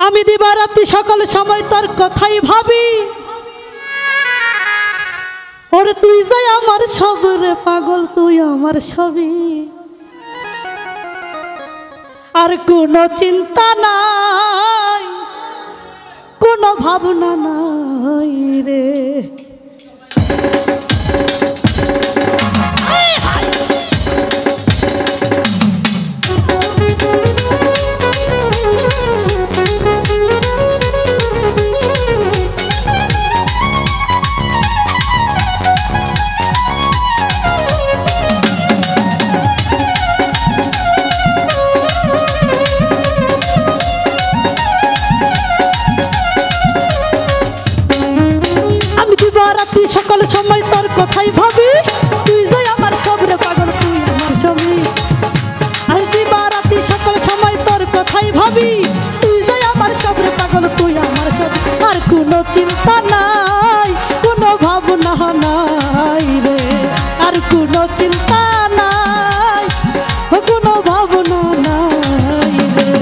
আমি দিবারাত্রি সকল সময় তোর কথাই ভাবি। ওরে তুই যাই আমার সব রে পাগল, তুই আমার সবই। আর কোনো চিন্তা নাই, কোনো ভাবনা নাই রে। সকল সময় তোর কথাই ভাবি, তুই যাই আমার সব রে পাগল, তুই আমার সবই। আর দিবারাত্রি সকল সময় তোর কথাই ভাবি, তুই যাই আমার সব রে পাগল, তুই আমার সব। আর কোনো চিন্তা নাই, কোনো ভাবনা নাই রে। আর কোনো চিন্তা নাই, কোনো ভাবনা নাই রে।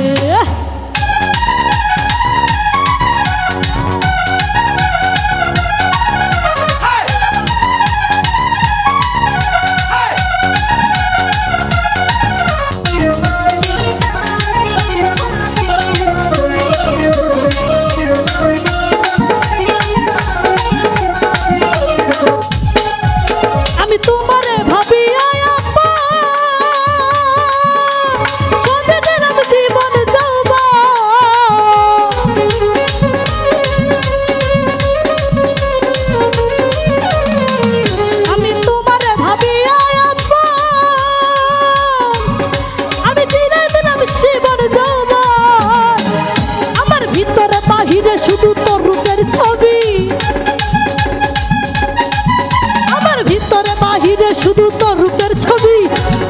শুধু তোর রূপের ছবি, আমার ভিতরে বাহিরে শুধু তোর রূপের ছবি।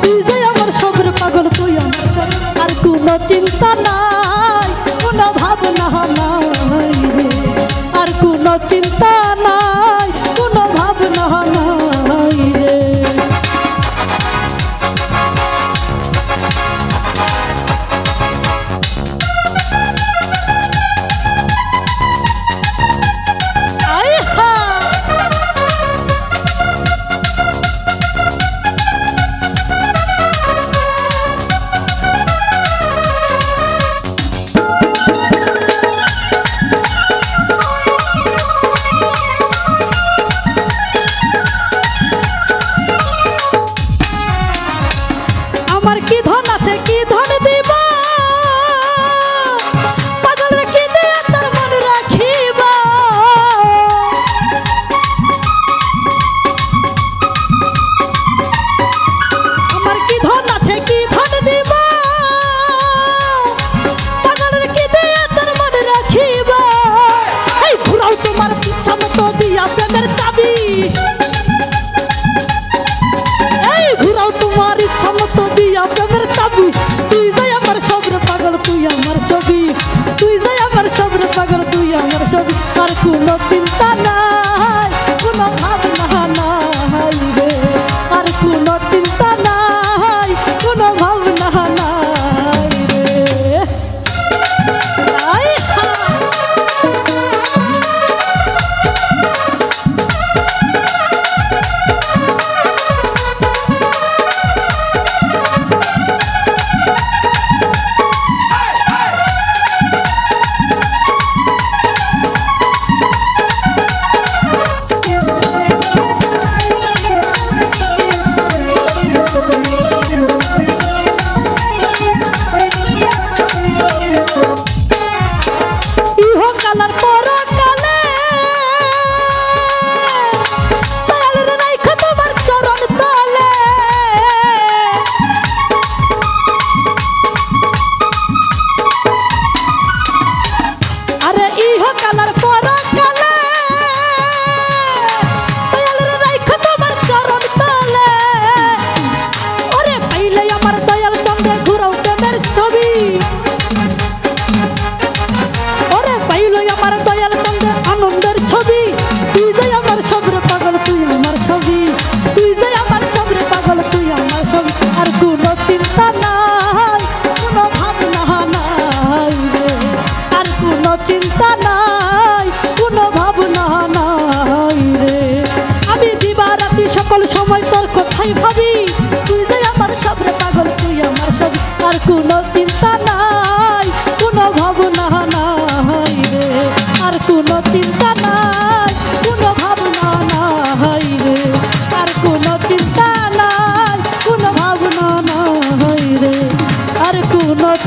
তুই যে আমার সবের পাগল, তুই আমার সব। আর কোনো চিন্তা নাই, কোনো ভাবনা নাই রে। আর কোনো চিন্তা নাই, কোনো ভাবনা নাই রে।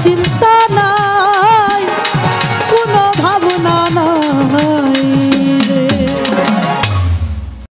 চিল্লা